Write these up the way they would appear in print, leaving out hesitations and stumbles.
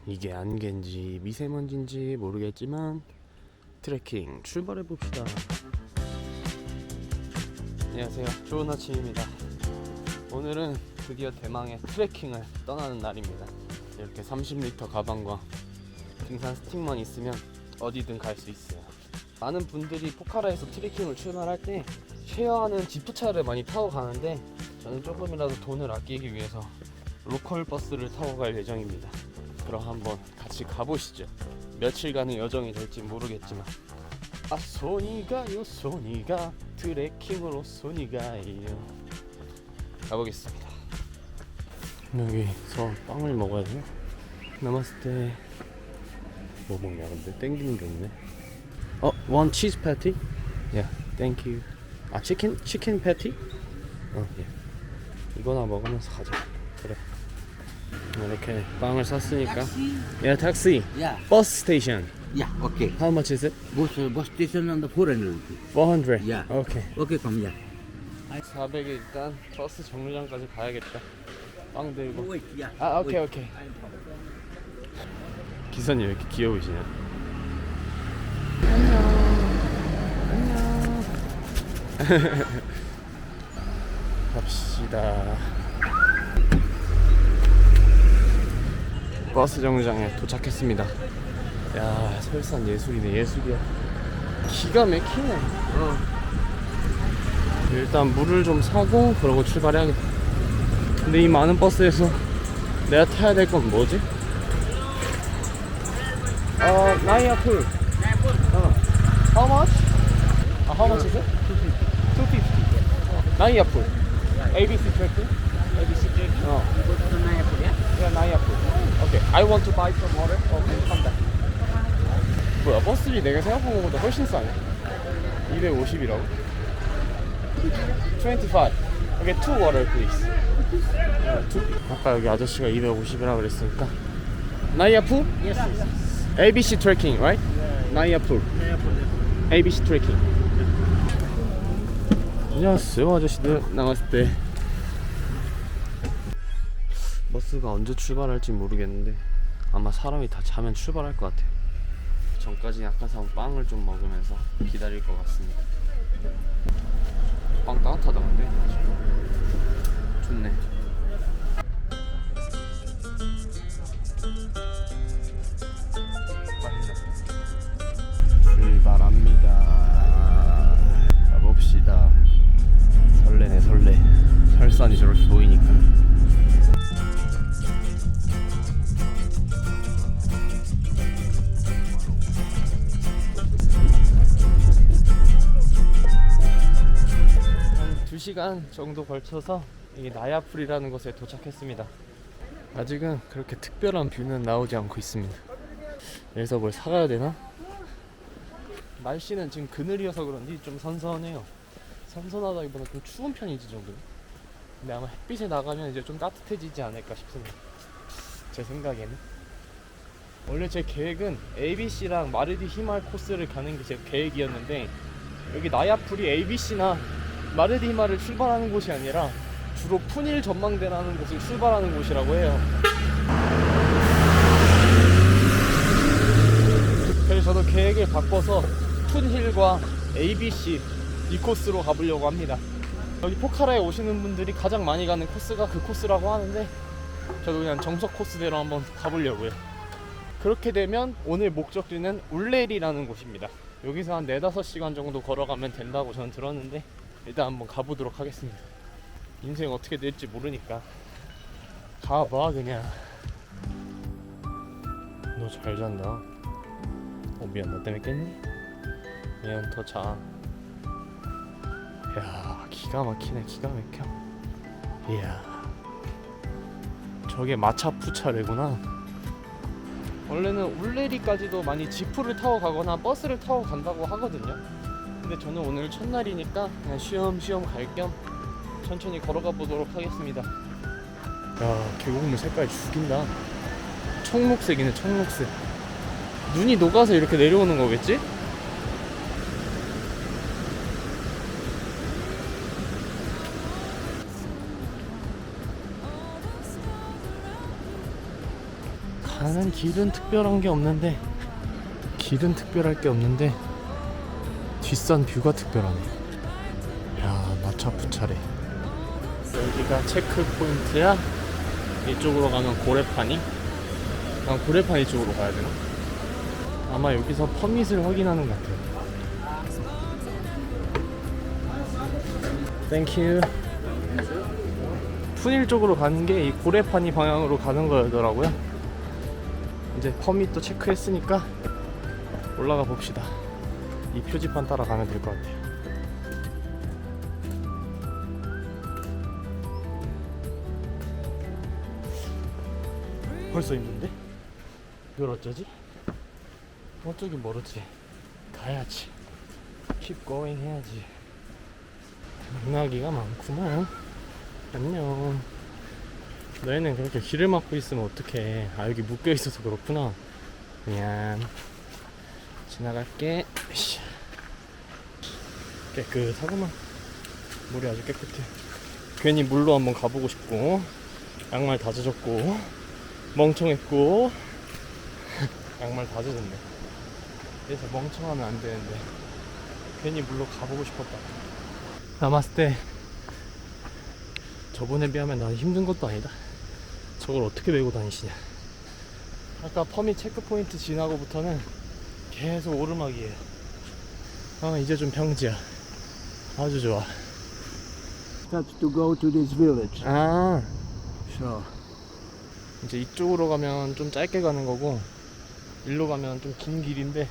이게 안개인지 미세먼지인지 모르겠지만 트레킹 출발해봅시다. 안녕하세요, 좋은 아침입니다. 오늘은 드디어 대망의 트레킹을 떠나는 날입니다. 이렇게 30리터 가방과 등산 스틱만 있으면 어디든 갈 수 있어요. 많은 분들이 포카라에서 트레킹을 출발할 때 쉐어하는 지프차를 많이 타고 가는데 저는 조금이라도 돈을 아끼기 위해서 로컬 버스를 타고 갈 예정입니다. 그럼 한번 같이 가보시죠. 며칠간의 여정이 될지 모르겠지만 손이 가요 손이 가, 트레킹으로 손이 가요. 가보겠습니다. 여기서 빵을 먹어야 돼요. 나마스테. 뭐 먹냐 근데 땡기는 게 없네. one cheese patty? Yeah, thank you. 치킨 패티? 예. 이거나 먹으면서 가자. 그래. 이렇게 빵을 샀으니까. Yeah, taxi. Yeah, Bus station. yeah, okay. How much is it? Bus station on the 400. 400. Yeah. Okay. Okay, come here. 400에 일단 버스 정류장까지 가야겠다. 빵 들고. Wait, yeah. 오케이 오케이. 기사님 왜 이렇게 귀여우시냐? 안녕. 갑시다. 버스 정류장에 도착했습니다. 야, 설산 예술이네, 예술이야. 기가 막히네. 일단 물을 좀 사고 그러고 출발해야겠다. 근데 이 많은 버스에서 내가 타야 될 건 뭐지? 나이아풀. How much? How much is it? 250. 나이아풀. ABC tracking? ABC tracking. Go to the Mayapur, yeah? Yeah, 나이아풀. Okay. I want to buy some water. Okay, come back. 뭐야, 버스비 내가 생각한 것보다 훨씬 싸네. 250이라고? 25. Okay, 2 water please. 아까 여기 아저씨가 250이라고 그랬으니까. 나이아풀? Yes, yes. ABC tracking, right? 나이아풀. ABC tracking. 안녕하세요 아저씨들. 나왔을 때 버스가 언제 출발할지 모르겠는데 아마 사람이 다 자면 출발할 것 같아요. 전까지 약간 사온 빵을 좀 먹으면서 기다릴 것 같습니다. 빵 따뜻하다 근데 좋네. 출발합니다. 가봅시다. 설레네 설레. 설산이 저렇게 보이니까. 한 2시간 정도 걸쳐서 이 나야풀이라는 곳에 도착했습니다. 아직은 그렇게 특별한 뷰는 나오지 않고 있습니다. 여기서 뭘 사가야 되나? 날씨는 지금 그늘이어서 그런지 좀 선선해요. 선선하다기보다 좀 추운 편이지 정도. 근데 아마 햇빛에 나가면 이제 좀 따뜻해지지 않을까 싶습니다. 제 생각에는. 원래 제 계획은 ABC랑 마르디 히말 코스를 가는 게 제 계획이었는데 여기 나야풀이 ABC나 마르디 히말을 출발하는 곳이 아니라 주로 푸닐 전망대라는 곳을 출발하는 곳이라고 해요. 그래서 저도 계획을 바꿔서 푼힐과 ABC 이 코스로 가보려고 합니다. 여기 포카라에 오시는 분들이 가장 많이 가는 코스가 그 코스라고 하는데 저도 그냥 정석 코스대로 한번 가보려고요. 그렇게 되면 오늘 목적지는 울레리라는 곳입니다. 여기서 한 4-5시간 정도 걸어가면 된다고 저는 들었는데 일단 한번 가보도록 하겠습니다. 인생 어떻게 될지 모르니까 가봐 그냥. 너 잘 잔다. 미안, 너 때문에 깼니? 미안, 더 자. 이야, 기가 막히네, 기가 막혀. 이야, 저게 마차푸차래구나. 원래는 울레리까지도 많이 지프를 타고 가거나 버스를 타고 간다고 하거든요. 근데 저는 오늘 첫날이니까 그냥 쉬엄쉬엄 갈 겸 천천히 걸어가 보도록 하겠습니다. 야, 계곡물 색깔 죽인다. 청록색이네, 청록색. 눈이 녹아서 이렇게 내려오는 거겠지? 가는 길은 특별한 게 없는데 길은 특별할 게 없는데 뒷산 뷰가 특별하네. 야, 마차프 차례. 여기가 체크 포인트야. 이쪽으로 가면 고래파니. 난 고래파니 쪽으로 가야 되나? 아마 여기서 퍼밋을 확인하는 것 같아요. 땡큐. 푸닐 쪽으로 가는 게 이 고래파니 방향으로 가는 거더라고요. 이제 퍼밋도 체크했으니까 올라가 봅시다. 이 표지판 따라가면 될 것 같아요. 벌써 있는데? 이걸 어쩌지? 저기 멀었지. 가야지. Keep going 해야지. 은하기가 많구만. 안녕. 너희는 그렇게 길을 막고 있으면 어떡해. 아, 여기 묶여있어서 그렇구나. 미안. 지나갈게. 으쌰. 깨끗하구만. 물이 아주 깨끗해. 괜히 물로 한번 가보고 싶고, 양말 다 젖었고, 멍청했고. 양말 다 젖었네. 그래서 멍청하면 안 되는데 괜히 물로 가보고 싶었다. 남았을 때 저번에 비하면 난 힘든 것도 아니다. 저걸 어떻게 메고 다니시냐. 아까 퍼밋 체크포인트 지나고부터는 계속 오르막이에요. 아, 이제 좀 평지야. 아주 좋아. That's to go to this village. 아, So, 이제 이쪽으로 가면 좀 짧게 가는 거고 일로 가면 좀 긴 길인데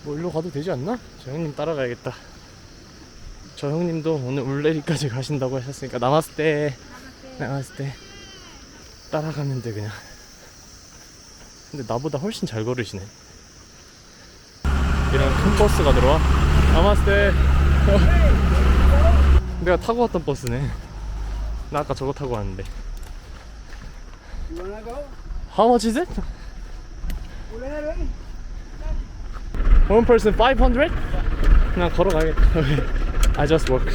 뭐 일로 가도 되지 않나? 저 형님 따라가야겠다. 저 형님도 오늘 울레리까지 가신다고 하셨으니까 남았을 때 따라가면 돼 그냥. 근데 나보다 훨씬 잘 걸으시네. 이런 큰 버스가 들어와. 남았을 때 내가 타고 왔던 버스네. 나 아까 저거 타고 왔는데. you wanna go? How much is it? One person 500? 나 걸어가야겠다. I just walked.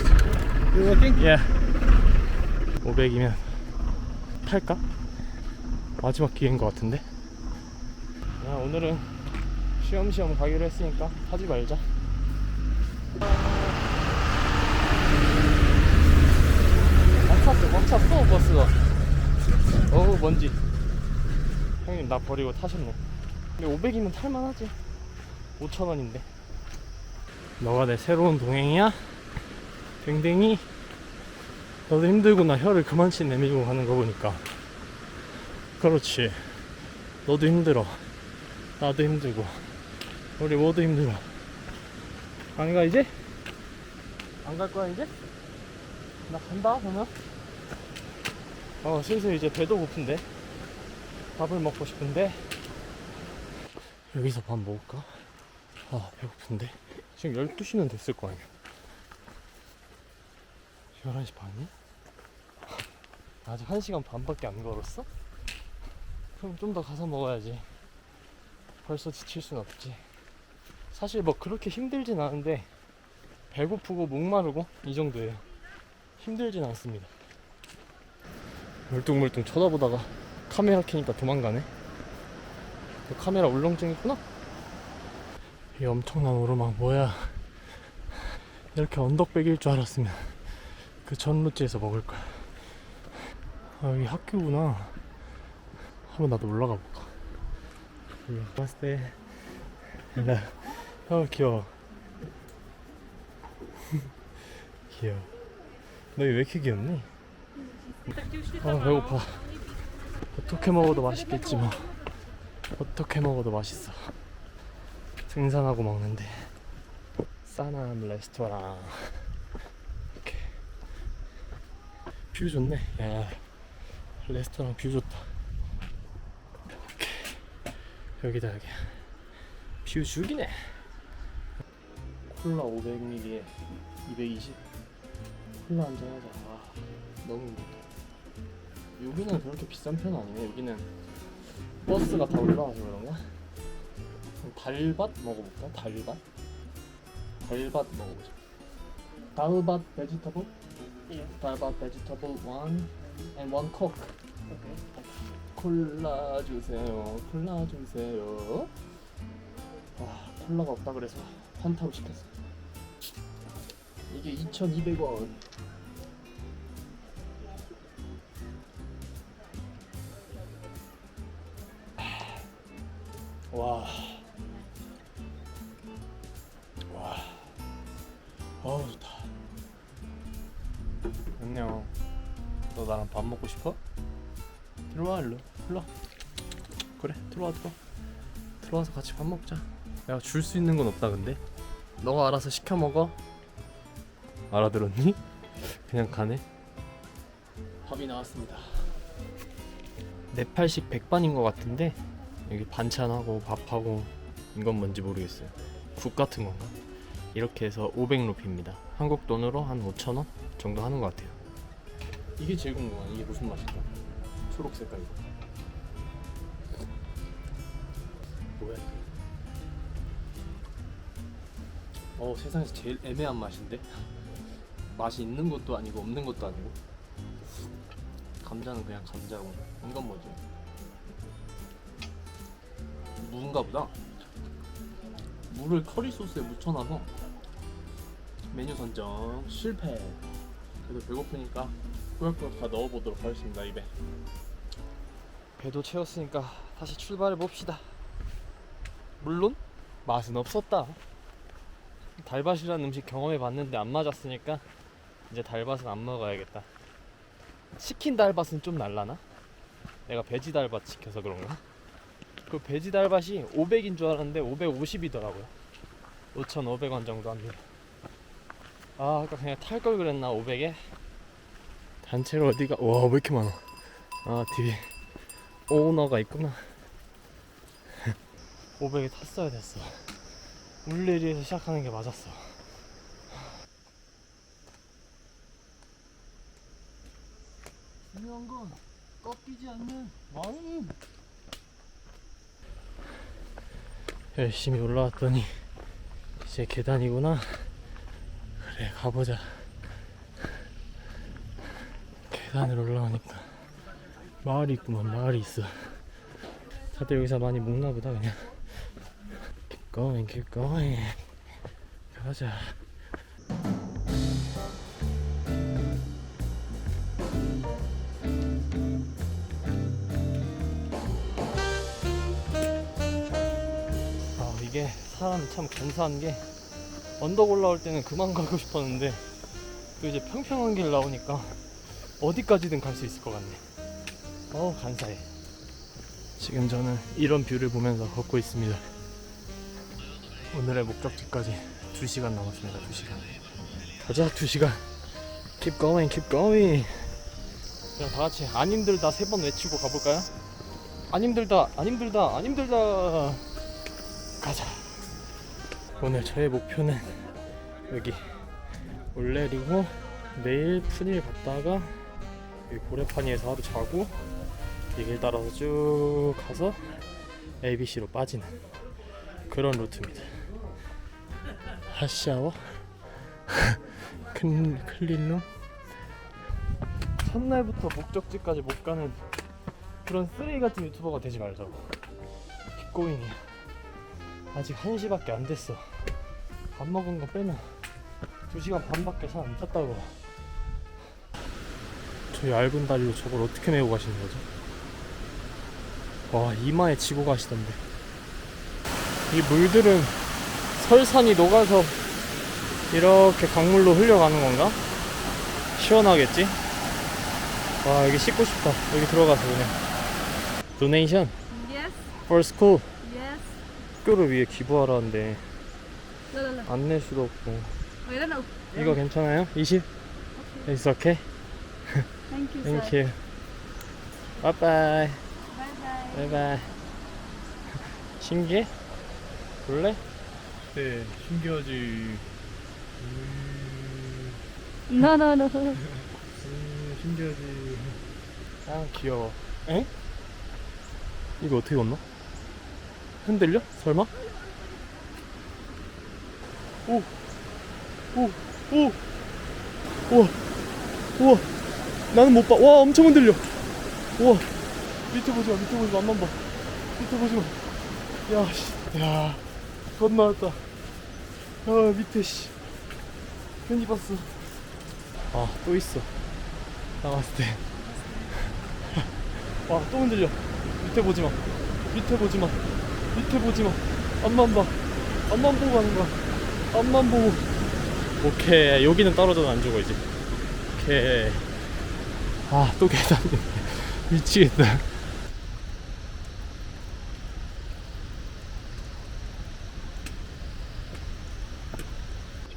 You walking? Yeah. 500이면 탈까? 마지막 기회인 것 같은데. 야, 오늘은 쉬엄쉬엄 가기로 했으니까 타지 말자. 막 찼어 버스가. 어우, 먼지. 형님 나 버리고 타셨네. 근데 500이면 탈만하지. 5,000원인데. 너가 내 새로운 동행이야? 댕댕이? 너도 힘들구나. 혀를 그만치 내밀고 가는 거 보니까. 그렇지. 너도 힘들어. 나도 힘들고. 우리 모두 힘들어. 안 가 이제? 안 갈 거야 이제? 나 간다 그러면? 슬슬 이제 배도 고픈데. 밥을 먹고 싶은데. 여기서 밥 먹을까? 아, 배고픈데. 지금 12시는 됐을 거 아니야. 11시 반이? 아직 1시간 반밖에 안 걸었어? 그럼 좀 더 가서 먹어야지. 벌써 지칠 순 없지. 사실 뭐 그렇게 힘들진 않은데 배고프고 목마르고 이 정도예요. 힘들진 않습니다. 멀뚱멀뚱 쳐다보다가 카메라 켜니까 도망가네. 너 카메라 울렁증 있구나? 이 엄청난 오르막 뭐야. 이렇게 언덕백일 줄 알았으면 그 전 루트에서 먹을 거야. 아, 여기 학교구나. 한번 나도 올라가 볼까. 봤을 때 귀여워. 귀여워. 너 왜 이렇게 귀엽니? 배고파. 어떻게 먹어도 맛있겠지 뭐. 어떻게 먹어도 맛있어. 등산하고 먹는데. 사남 레스토랑. 이렇게 뷰 좋네. 야, 레스토랑 뷰 좋다. 이렇게 여기다 여기 뷰 죽이네. 콜라 500ml에 220. 콜라 한잔 하자. 아, 너무 힘들다. 여기는 그렇게 비싼 편 아니네. 여기는 버스가 다 올라와서 그런가? 달밭 먹어볼까? 달밭 먹어보자. 달밭 vegetable? 달밭 vegetable 1 and 1 coke. 콜라 주세요. 콜라 주세요. 와, 콜라가 없다 그래서 판타로 시켰어. 이게 2,200원. 와. 와. 어우, 좋다. 안녕. 너 나랑 밥 먹고 싶어? 들어와, 일로. 일로. 그래, 들어와. 들어와서 같이 밥 먹자. 내가 줄 수 있는 건 없다 근데. 너가 알아서 시켜 먹어. 알아들었니? 그냥 가네. 밥이 나왔습니다. 네팔식 백반인 것 같은데 여기 반찬하고 밥하고 이건 뭔지 모르겠어요. 국 같은 건가? 이렇게 해서 500루피입니다. 한국 돈으로 한 5,000원 정도 하는 것 같아요. 이게 제일 궁금한. 이게 무슨 맛일까? 초록 색깔 이거. 뭐야? 세상에서 제일 애매한 맛인데? 맛이 있는 것도 아니고 없는 것도 아니고. 감자는 그냥 감자고. 이건 뭐지? 무인가 보다. 물을 커리 소스에 묻혀놔서 메뉴 선정 실패. 그래도 배고프니까 꾸역꾸역 다 넣어보도록 하겠습니다. 입에. 배도 채웠으니까 다시 출발해 봅시다. 물론 맛은 없었다. 달밭이라는 음식 경험해 봤는데 안 맞았으니까 이제 달밭은 안 먹어야겠다. 치킨 달밭은 좀 날라나? 내가 돼지 달밭 시켜서 그런가? 그 돼지 달밭이 500인 줄 알았는데 550이더라고요. 5,500원 정도 합니다. 아, 아까 그냥 탈 걸 그랬나 500에? 단체로 어디가? 와, 왜 이렇게 많아? 아, 뒤에 오너가 있구나. 500에 탔어야 됐어. 울레리에서 시작하는 게 맞았어. 중요한 건 꺾이지 않는 마음. 열심히 올라왔더니 이제 계단이구나. 그래, 가보자. 계단을 올라오니까 마을이 있구만. 마을이 있어. 다들 여기서 많이 먹나보다. 그냥 keep going, keep going. 가자. 이게 사람이 참 간사한 게 언덕 올라올 때는 그만 가고 싶었는데 또 이제 평평한 길 나오니까 어디까지든 갈 수 있을 것 같네. 간사해. 지금 저는 이런 뷰를 보면서 걷고 있습니다. 오늘의 목적지까지 2시간 남았습니다. 2시간. 가자, 2시간. Keep going, keep going. 그냥 다 같이 안 힘들다 3번 외치고 가볼까요? 안 힘들다, 안 힘들다, 안 힘들다. 가자. 오늘 저의 목표는 여기 올레리고 내일 푸닐 갔다가 여기 고래파니에서 하루 자고 이 길 따라서 쭉 가서 ABC로 빠지는 그런 루트입니다. 핫샤워 클린룸. 첫날부터 목적지까지 못 가는 그런 쓰레기 같은 유튜버가 되지 말자고. kit고잉이야. 아직 1시밖에 안 됐어. 밥 먹은 거 빼면 2시간 반밖에 안 탔다고. 저 얇은 다리로 저걸 어떻게 메고 가시는 거죠? 와, 이마에 지고 가시던데. 이 물들은 설산이 녹아서 이렇게 강물로 흘려가는 건가? 시원하겠지? 와, 여기 씻고 싶다. 여기 들어가서 그냥. 도네이션? Yes, For school. yes. 학교를 위해 기부하라는데 No, no, no. 안 낼 수도 없고. Wait, no. 이거 괜찮아요? 20? It's okay? Thank you, Thank sir. you. Bye bye. Bye bye. Bye bye. 신기해? 볼래? 네, 신기하지. No, no, no. 신기하지. 아, 귀여워. 에? 이거 어떻게 건너? 흔들려? 설마? 오! 오! 오! 우와! 우와! 나는 못 봐. 와, 엄청 흔들려. 우와 밑에 보지 마 밑에 보지 마 앞만 봐 밑에 보지 마 야 씨 야 건너왔다 아 밑에 씨 괜히 봤어 아 또 있어 나갔을 때 와 또 흔들려 밑에 보지 마 밑에 보지 마 밑에 보지 마 앞만 봐 앞만 보고 가는 거야 앞만 보고 오케이 여기는 떨어져도 안 죽어 이제 오케이 아 또 계단 미치겠다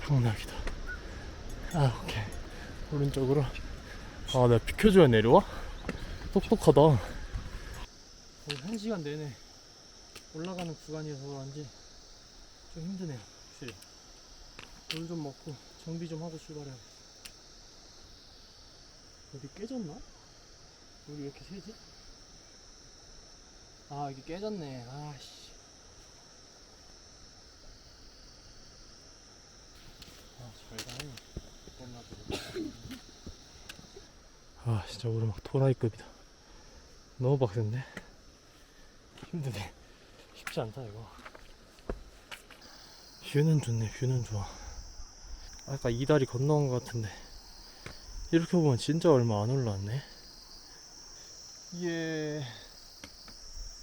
황락이다 아 오케이 오른쪽으로 아 내가 비켜줘야 내려와? 똑똑하다 거의 1시간 내내 올라가는 구간이어서 그런지 좀 힘드네요 확실히 물 좀 먹고 정비 좀 하고 출발해야겠어 어디 깨졌나? 물이 왜 이렇게 새지? 아 이게 깨졌네 아씨 잘 가네 아 진짜 오르막 도라이급이다 너무 빡센데? 힘드네 쉽지 않다 이거 뷰는 좋네 뷰는 좋아 아까 이 다리 건너온 것 같은데 이렇게 보면 진짜 얼마 안 올라왔네 이게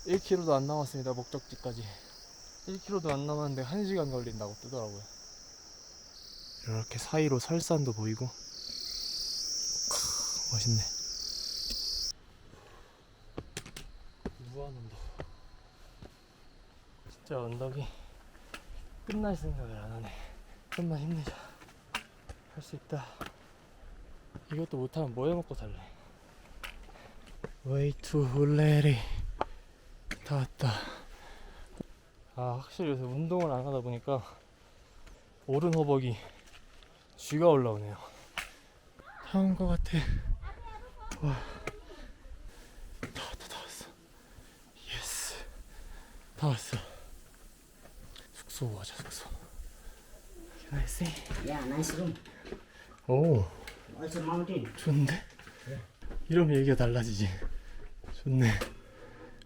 1km도 안 남았습니다 목적지까지 1km도 안 남았는데 1시간 걸린다고 뜨더라고요 이렇게 사이로 설산도 보이고 멋있네 무한 언덕 진짜 언덕이 끝날 생각을 안 하네 좀만 힘내자 할 수 있다 이것도 못하면 뭐 해먹고 살래 Way to Ulleri 다 왔다 아 확실히 요새 운동을 안 하다 보니까 오른 허벅이 쥐가 올라오네요 다 온 것 같아 와 다 왔어 예스 다 왔어 숙소 가자 숙소 Can I see? Yeah, nice room. 오 Also mountain. 좋은데? 이러면 얘기가 달라지지 좋네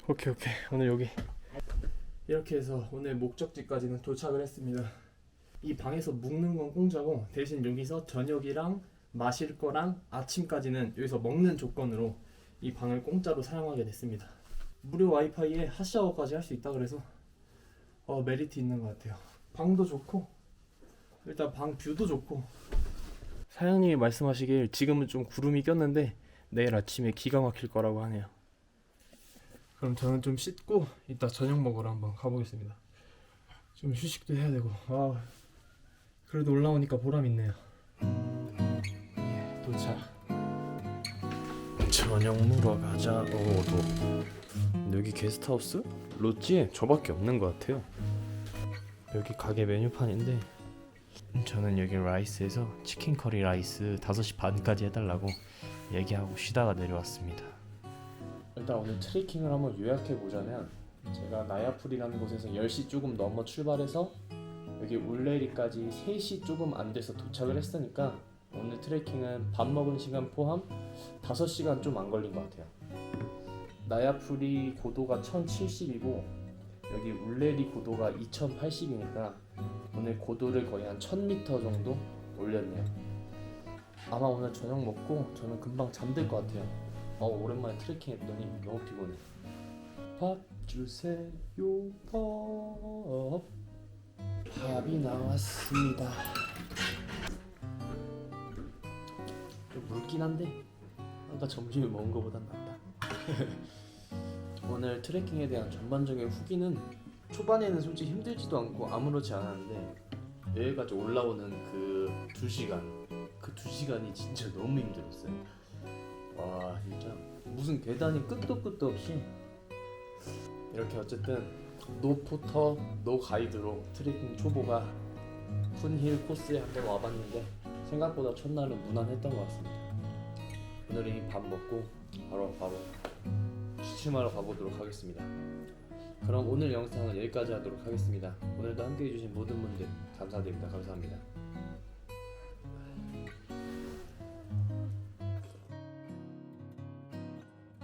오케이 오늘 여기 이렇게 해서 오늘 목적지까지는 도착을 했습니다 이 방에서 묵는 건 공짜고 대신 여기서 저녁이랑 마실 거랑 아침까지는 여기서 먹는 조건으로 이 방을 공짜로 사용하게 됐습니다 무료 와이파이에 핫샤워까지 할 수 있다 그래서 메리트 있는 것 같아요 방도 좋고 일단 방 뷰도 좋고 사장님이 말씀하시길 지금은 좀 구름이 꼈는데 내일 아침에 기가 막힐 거라고 하네요 그럼 저는 좀 씻고 이따 저녁 먹으러 한번 가보겠습니다 좀 휴식도 해야 되고 그래도 올라오니까 보람 있네요 예, 도착 저녁 먹으러 가자 여기 게스트하우스? 롯지에 저밖에 없는 것 같아요 여기 가게 메뉴판인데 저는 여기 라이스에서 치킨 커리 라이스 5시 반까지 해달라고 얘기하고 쉬다가 내려왔습니다 일단 오늘 트레킹을 한번 요약해보자면 제가 나야풀이라는 곳에서 10시 조금 넘어 출발해서 여기 울레리까지 3시 조금 안 돼서 도착을 했으니까 오늘 트레킹은 밥 먹은 시간 포함 5시간 좀 안 걸린 것 같아요 나야풀이 고도가 1070이고 여기 울레리 고도가 2080이니까 오늘 고도를 거의 한 1000m 정도 올렸네요 아마 오늘 저녁 먹고 저는 금방 잠들 것 같아요 오랜만에 트레킹 했더니 너무 피곤해 밥 주세요 밥이 나왔습니다 좀 묽긴 한데 아까 점심에 먹은 거보단 낫다 오늘 트레킹에 대한 전반적인 후기는 초반에는 솔직히 힘들지도 않고 아무렇지 않았는데 여기까지 올라오는 그 2시간이 진짜 너무 힘들었어요 와 진짜 무슨 계단이 끝도 끝도 없이 이렇게 어쨌든 노 포터 노 가이드로 트레킹 초보가 푼힐 코스에 한번 와봤는데 생각보다 첫날은 무난했던 것 같습니다 오늘은 밥 먹고 바로 취침하러 가보도록 하겠습니다 그럼 오늘 영상은 여기까지 하도록 하겠습니다 오늘도 함께해 주신 모든 분들 감사드립니다 감사합니다